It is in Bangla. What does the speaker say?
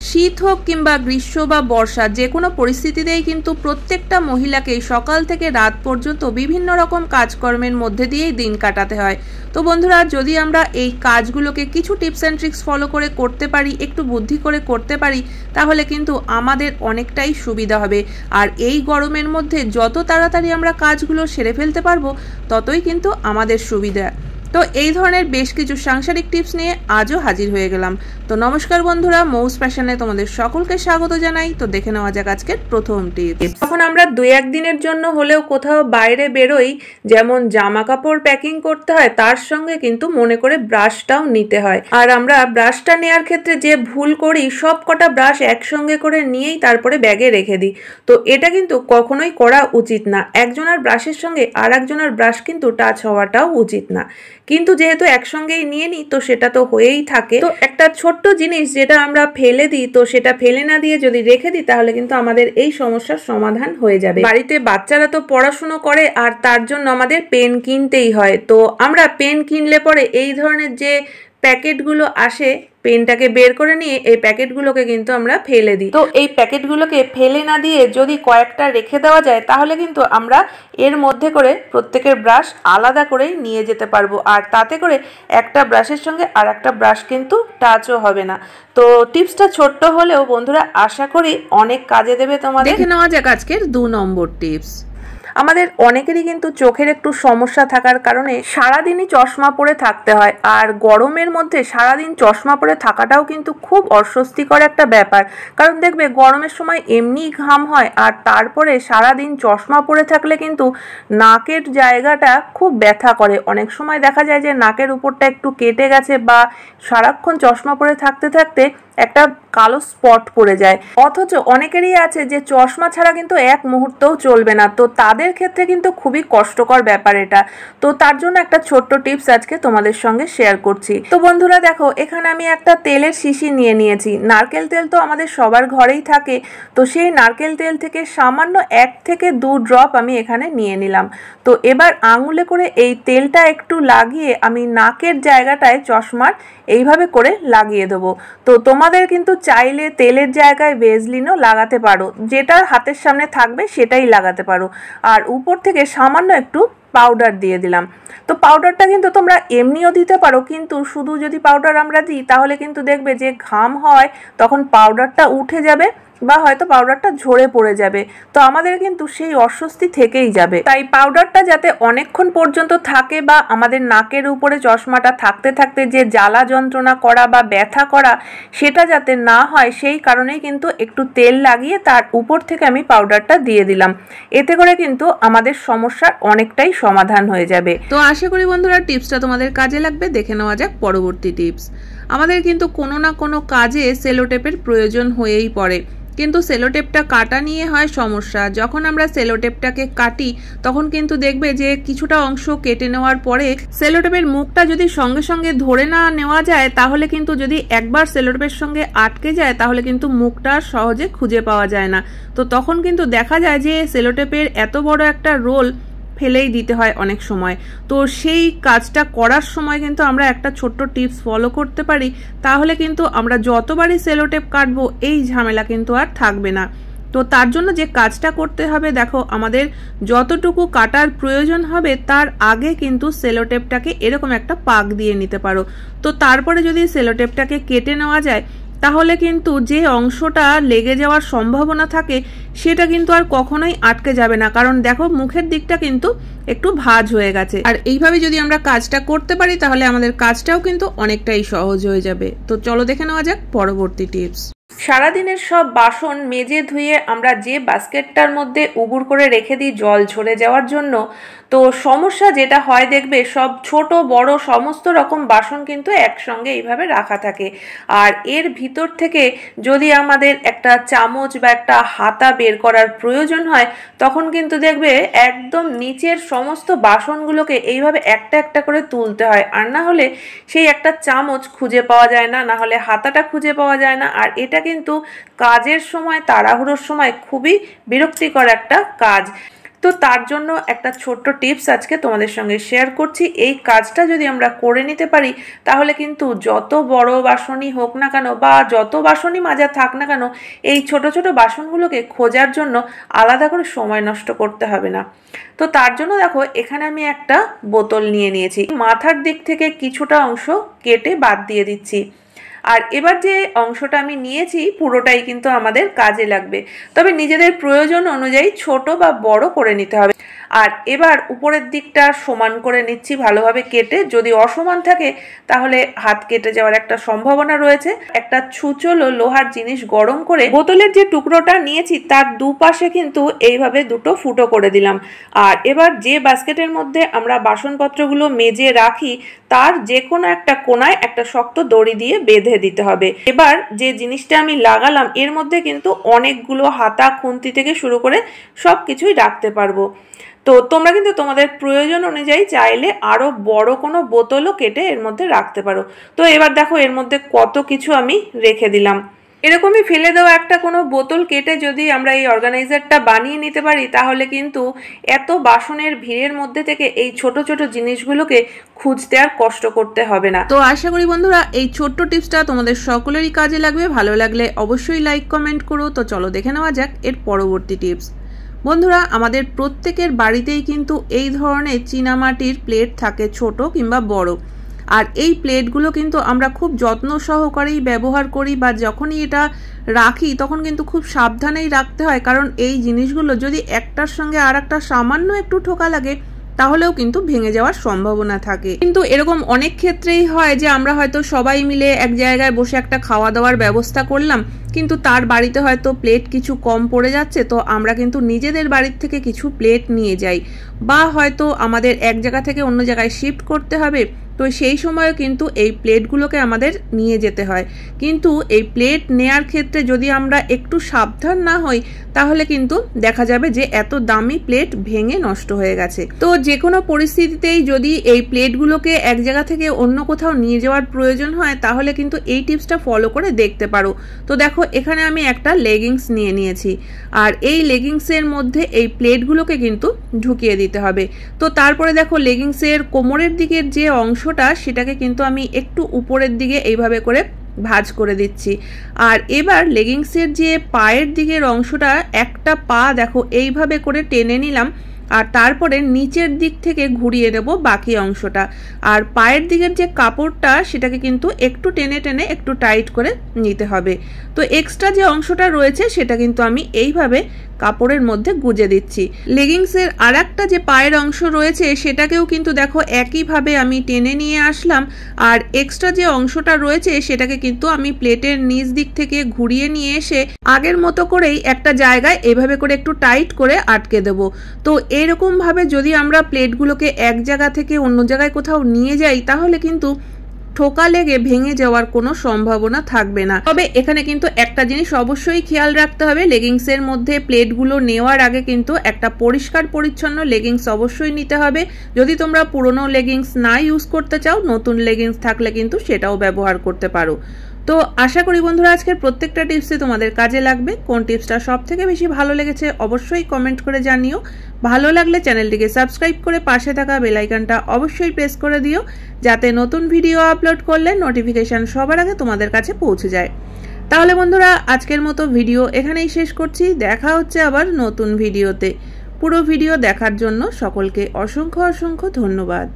শীত হোক কিংবা গ্রীষ্ম বা বর্ষা যে কোনো পরিস্থিতিতেই কিন্তু প্রত্যেকটা মহিলাকেই সকাল থেকে রাত পর্যন্ত বিভিন্ন রকম কাজকর্মের মধ্যে দিয়েই দিন কাটাতে হয়। তো বন্ধুরা, যদি আমরা এই কাজগুলোকে কিছু টিপস অ্যান্ড ট্রিক্স ফলো করে করতে পারি, একটু বুদ্ধি করে করতে পারি, তাহলে কিন্তু আমাদের অনেকটাই সুবিধা হবে। আর এই গরমের মধ্যে যত তাড়াতাড়ি আমরা কাজগুলো সেরে ফেলতে পারবো ততই কিন্তু আমাদের সুবিধা। তো এই ধরনের বেশ কিছু সাংসারিক টিপস নিয়ে আজও হাজির হয়ে গেলাম। তো নমস্কার বন্ধুরা, মৌস ফ্যাশনে তোমাদের সকলকে স্বাগত জানাই। তো দেখে নেওয়া যাক আজকের প্রথম টিপস। যখন আমরা 2-1 দিনের জন্য হলেও কোথাও বাইরে বেরোই, যেমন জামা কাপড় প্যাকিং করতে হয়, তার সঙ্গে কিন্তু মনে করে ব্রাশটাও নিতে হয়। আর আমরা ব্রাশটা নেওয়ার ক্ষেত্রে যে ভুল করি, সব কটা ব্রাশ একসঙ্গে করে নিয়েই তারপরে ব্যাগে রেখে দিই। তো এটা কিন্তু কখনোই করা উচিত না। একজনের ব্রাশের সঙ্গে আর একজনের ব্রাশ কিন্তু টাচ হওয়াটাও উচিত না। কিন্তু যেহেতু একসঙ্গেই নিয়ে নিই, তো সেটা তো হয়েই থাকে। তো একটা ছোট্ট জিনিস যেটা আমরা ফেলে দিই, তো সেটা ফেলে না দিয়ে যদি রেখে দিই, তাহলে কিন্তু আমাদের এই সমস্যার সমাধান হয়ে যাবে। বাড়িতে বাচ্চারা তো পড়াশুনো করে, আর তার জন্য আমাদের পেন কিনতেই হয়। তো আমরা পেন কিনলে পরে এই ধরনের যে প্যাকেটগুলো আসে, পেনটাকে বের করে নিয়ে এই প্যাকেটগুলোকে কিন্তু আমরা ফেলে দিই। তো এই প্যাকেটগুলোকে ফেলে না দিয়ে যদি কয়েকটা রেখে দেওয়া যায়, তাহলে কিন্তু আমরা এর মধ্যে করে প্রত্যেকের ব্রাশ আলাদা করেই নিয়ে যেতে পারবো। আর তাতে করে একটা ব্রাশের সঙ্গে আর একটা ব্রাশ কিন্তু টাচও হবে না। তো টিপসটা ছোট্ট হলেও বন্ধুরা আশা করি অনেক কাজে দেবে তোমাদের। দেখে নেওয়া যাক আজকের 2 নম্বর টিপস। আমাদের অনেকেরই কিন্তু চোখের একটু সমস্যা থাকার কারণে সারাদিনই চশমা পরে থাকতে হয়। আর গরমের মধ্যে সারাদিন চশমা পরে থাকাটাও কিন্তু খুব অস্বস্তিকর একটা ব্যাপার। কারণ দেখবে গরমের সময় এমনি ঘাম হয়, আর তারপরে সারাদিন চশমা পরে থাকলে কিন্তু নাকের জায়গাটা খুব ব্যথা করে। অনেক সময় দেখা যায় যে নাকের উপরটা একটু কেটে গেছে, বা সারাক্ষণ চশমা পরে থাকতে থাকতে একটা কালো স্পট পড়ে যায়। অথচ অনেকেরই আছে যে চশমা ছাড়া কিন্তু এক মুহূর্তও চলবে না। তো তাদের ক্ষেত্রে কিন্তু খুবই কষ্টকর ব্যাপার এটা। তো তার জন্য একটা ছোট্ট টিপস আজকে তোমাদের সঙ্গে শেয়ার করছি। তো বন্ধুরা দেখো, এখানে আমি একটা তেলের শিশি নিয়ে নিয়েছি। নারকেল তেল তো আমাদের সবার ঘরেই থাকে। তো সেই নারকেল তেল থেকে সামান্য 1 থেকে 2 ড্রপ আমি এখানে নিয়ে নিলাম। তো এবার আঙুলে করে এই তেলটা একটু লাগিয়ে আমি নাকের জায়গাটায় চশমার এইভাবে করে লাগিয়ে দেবো। তো তোমাদের কিন্তু চাইলে তেলের জায়গায় ভেজলিনও লাগাতে পারো, যেটা হাতের সামনে থাকবে সেটাই লাগাতে পারো। আর উপর থেকে সামান্য একটু পাউডার দিয়ে দিলাম। তো পাউডারটা কিন্তু তোমরা এমনিও দিতে পারো, কিন্তু শুধু যদি পাউডার আমরা দিই, তাহলে কিন্তু দেখবে যে ঘাম হয় তখন পাউডারটা উঠে যাবে, বা হয়তো পাউডারটা ঝরে পড়ে যাবে। তো আমাদের কিন্তু সেই অস্বস্তি থেকেই যাবে। তাই পাউডারটা যাতে অনেকক্ষণ পর্যন্ত থাকে, বা আমাদের নাকের উপরে চশমাটা থাকতে থাকতে যে জ্বালা যন্ত্রণা করা বা ব্যথা করা, সেটা যাতে না হয়, সেই কারণেই কিন্তু একটু তেল লাগিয়ে তার উপর থেকে আমি পাউডারটা দিয়ে দিলাম। এতে করে কিন্তু আমাদের সমস্যার অনেকটাই সমাধান হয়ে যাবে। তো আশা করি বন্ধুরা টিপসটা তোমাদের কাজে লাগবে। দেখে নেওয়া যাক পরবর্তী টিপস। আমাদের কিন্তু কোনো না কোনো কাজে সেলোটেপের প্রয়োজন হয়েই পড়ে, কিন্তু সেলোটেপটা কাটা নিয়ে হয় সমস্যা। যখন আমরা সেলোটেপটাকে কাটি, তখন কিন্তু দেখবে যে কিছুটা অংশ কেটে নেওয়ার পরে সেলোটেপের মুখটা যদি সঙ্গে সঙ্গে ধরে না নেওয়া যায়, তাহলে কিন্তু যদি একবার সেলোটেপের সঙ্গে আটকে যায়, তাহলে কিন্তু মুখটা সহজে খুঁজে পাওয়া যায় না। তো তখন কিন্তু দেখা যায় যে সেলোটেপের এত বড় একটা রোল ফেলেই দিতে হয় অনেক সময়। তো সেই কাজটা করার সময় কিন্তু আমরা একটা ছোট্ট টিপস ফলো করতে পারি, তাহলে কিন্তু আমরা যতবারই সেলোটেপ কাটবো এই ঝামেলা কিন্তু আর থাকবে না। তো তার জন্য যে কাজটা করতে হবে, দেখো আমাদের যতটুকু কাটার প্রয়োজন হবে তার আগে কিন্তু সেলোটেপটাকে এরকম একটা পাক দিয়ে নিতে পারো। তো তারপরে যদি সেলোটেপটাকে কেটে নেওয়া যায়, তাহলে কিন্তু যে অংশটা লেগে যাওয়ার সম্ভাবনা থাকে সেটা কিন্তু আর কখনোই আটকে যাবে না। কারণ দেখো মুখের দিকটা কিন্তু একটু ভাঁজ হয়ে গেছে। আর এইভাবে যদি আমরা কাজটা করতে পারি, তাহলে আমাদের কাজটাও কিন্তু অনেকটাই সহজ হয়ে যাবে। তো চলো দেখে নেওয়া যাক পরবর্তী টিপস। সারাদিনের সব বাসন মেজে ধুয়ে আমরা যে বাস্কেটটার মধ্যে উবুর করে রেখে দিই জল ঝরে যাওয়ার জন্য, তো সমস্যা যেটা হয় দেখবে, সব ছোট বড় সমস্ত রকম বাসন কিন্তু একসঙ্গে এইভাবে রাখা থাকে। আর এর ভিতর থেকে যদি আমাদের একটা চামচ বা একটা হাতা বের করার প্রয়োজন হয়, তখন কিন্তু দেখবে একদম নিচের সমস্ত বাসনগুলোকে এইভাবে একটা একটা করে তুলতে হয়। আর না হলে সেই একটা চামচ খুঁজে পাওয়া যায় না, না হলে হাতাটা খুঁজে পাওয়া যায় না। আর এটা কিন্তু কাজের সময়, তাড়াহুড়োর সময় খুবই বিরক্তিকর একটা কাজ। তো তো তার জন্য একটা ছোট্ট টিপস আজকে তোমাদের সঙ্গে শেয়ার করছি। এই কাজটা যদি আমরা করে নিতে পারি তাহলে কিন্তু যত বড় বাসনই হোক না কেন বা যত বাসনই মাজা থাক না কেন, এই ছোট ছোট বাসনগুলোকে খোঁজার জন্য আলাদা করে সময় নষ্ট করতে হবে না। তো তার জন্য দেখো এখানে আমি একটা বোতল নিয়ে নিয়েছি, মাথার দিক থেকে কিছুটা অংশ কেটে বাদ দিয়ে দিচ্ছি। আর এবার যে অংশটা আমি নিয়েছি পুরোটাই কিন্তু আমাদের কাজে লাগবে, তবে নিজেদের প্রয়োজন অনুযায়ী ছোট বা বড় করে নিতে হবে। আর এবার উপরের দিকটা সমান করে নিচ্ছি ভালোভাবে কেটে, যদি অসমান থাকে তাহলে হাত কেটে যাওয়ার একটা সম্ভাবনা রয়েছে। একটা ছুঁচলো লোহার জিনিস গরম করে বোতলের যে টুকরোটা নিয়েছি তার দুপাশে কিন্তু এইভাবে দুটো ফুটো করে দিলাম। আর এবার যে বাস্কেটের মধ্যে আমরা বাসনপত্রগুলো মেজে রাখি তার যে কোনো একটা কোনায় একটা শক্ত দড়ি দিয়ে বেঁধে দিতে হবে। এবার যে জিনিসটা আমি লাগালাম এর মধ্যে কিন্তু অনেকগুলো হাতা খুন্তি থেকে শুরু করে সব কিছুই রাখতে পারবো। তো তোমরা কিন্তু তোমাদের প্রয়োজন অনুযায়ী চাইলে আরও বড় কোনো বোতলও কেটে এর মধ্যে রাখতে পারো। তো এবার দেখো এর মধ্যে কত কিছু আমি রেখে দিলাম। এরকমই ফেলে দেওয়া একটা কোনো বোতল কেটে যদি আমরা এই অর্গানাইজারটা বানিয়ে নিতে পারি তাহলে কিন্তু এত বাসনের ভিড়ের মধ্যে থেকে এই ছোট ছোট জিনিসগুলোকে খুঁজতে আর কষ্ট করতে হবে না। তো আশা করি বন্ধুরা এই ছোট্ট টিপসটা তোমাদের সকলেরই কাজে লাগবে। ভালো লাগলে অবশ্যই লাইক কমেন্ট করো। তো চলো দেখে নেওয়া যাক এর পরবর্তী টিপস। বন্ধুরা আমাদের প্রত্যেকের বাড়িতেই কিন্তু এই ধরনের চীনামাটির প্লেট থাকে, ছোট কিংবা বড়। আর এই প্লেটগুলো কিন্তু আমরা খুব যত্ন সহকারেই ব্যবহার করি, বা যখনই এটা রাখি তখন কিন্তু খুব সাবধানেই রাখতে হয়, কারণ এই জিনিসগুলো যদি একটার সঙ্গে আর একটা সামান্য একটু ঠোকা লাগে তাহলেও কিন্তু ভেঙে যাওয়ার সম্ভাবনা থাকে। কিন্তু এরকম অনেক ক্ষেত্রেই হয় যে আমরা হয়তো সবাই মিলে এক জায়গায় বসে একটা খাওয়া দাওয়ার ব্যবস্থা করলাম, কিন্তু তার বাড়িতে হয়তো প্লেট কিছু কম পড়ে যাচ্ছে, তো আমরা কিন্তু নিজেদের বাড়ির থেকে কিছু প্লেট নিয়ে যাই, বা হয়তো আমাদের এক জায়গা থেকে অন্য জায়গায় শিফট করতে হবে, তো সেই সময়ও কিন্তু এই প্লেটগুলোকে আমাদের নিয়ে যেতে হয়। কিন্তু এই প্লেট নেয়ার ক্ষেত্রে যদি আমরা একটু সাবধান না হই তাহলে কিন্তু দেখা যাবে যে এত দামি প্লেট ভেঙে নষ্ট হয়ে গেছে। তো যে কোনো পরিস্থিতিতেই যদি এই প্লেটগুলোকে এক জায়গা থেকে অন্য কোথাও নিয়ে যাওয়ার প্রয়োজন হয় তাহলে কিন্তু এই টিপসটা ফলো করে দেখতে পারো। তো দেখো এখানে আমি একটা লেগিংস নিয়ে নিয়েছি, আর এই লেগিংসের মধ্যে এই প্লেটগুলোকে কিন্তু ঢুকিয়ে দিতে হবে। তো তারপরে দেখো লেগিংসের কোমরের দিকের যে অংশ সেটাকে কিন্তু আমি একটু উপরের দিকে এইভাবে করে ভাঁজ করে দিচ্ছি। আর এবার লেগিংসের যে পায়ের দিকের অংশটা, একটা পা দেখো এইভাবে করে টেনে নিলাম, আর তারপরে নিচের দিক থেকে ঘুরিয়ে নেব বাকি অংশটা। আর পায়ের দিকের যে কাপড়টা সেটাকে কিন্তু একটু টেনে টেনে একটু টাইট করে নিতে হবে। তো এক্সট্রা যে অংশটা রয়েছে সেটা কিন্তু আমি এইভাবে কাপড়ের মধ্যে গুজে দিচ্ছি। লেগিংসের আর একটা যে পায়ের অংশ রয়েছে সেটাকেও কিন্তু দেখো একইভাবে আমি টেনে নিয়ে আসলাম, আর এক্সট্রা যে অংশটা রয়েছে সেটাকে কিন্তু আমি প্লেটের নিচ দিক থেকে ঘুরিয়ে নিয়ে এসে আগের মতো করেই একটা জায়গায় এভাবে করে একটু টাইট করে আটকে দেবো। তো এরকম ভাবে যদি আমরা প্লেটগুলোকে এক জায়গা থেকে অন্য জায়গায় কোথাও নিয়ে যাই তাহলে কিন্তু ঠোকা লেগে ভেঙে যাওয়ার কোনো সম্ভাবনা থাকবে না। তবে এখানে কিন্তু একটা জিনিস অবশ্যই খেয়াল রাখতে হবে, লেগিংসের মধ্যে প্লেটগুলো নেওয়ার আগে কিন্তু একটা পরিষ্কার পরিচ্ছন্ন লেগিংস অবশ্যই নিতে হবে। যদি তোমরা পুরনো লেগিংস না ইউজ করতে চাও, নতুন লেগিংস থাকলে কিন্তু সেটাও ব্যবহার করতে পারো। তো আশা করি বন্ধুরা আজকের প্রত্যেকটা টিপসই তোমাদের কাজে লাগবে। কোন টিপসটা সব থেকে বেশি ভালো লেগেছে অবশ্যই কমেন্ট করে জানিও। ভালো লাগলে চ্যানেলটিকে সাবস্ক্রাইব করে পাশে থাকা বেল আইকনটা অবশ্যই প্রেস করে দিও, যাতে নতুন ভিডিও আপলোড করলে নোটিফিকেশন সবার আগে তোমাদের কাছে পৌঁছে যায়। তাহলে বন্ধুরা আজকের মতো ভিডিও এখানেই শেষ করছি। দেখা হচ্ছে আবার নতুন ভিডিওতে। পুরো ভিডিও দেখার জন্য সকলকে অসংখ্য অসংখ্য ধন্যবাদ।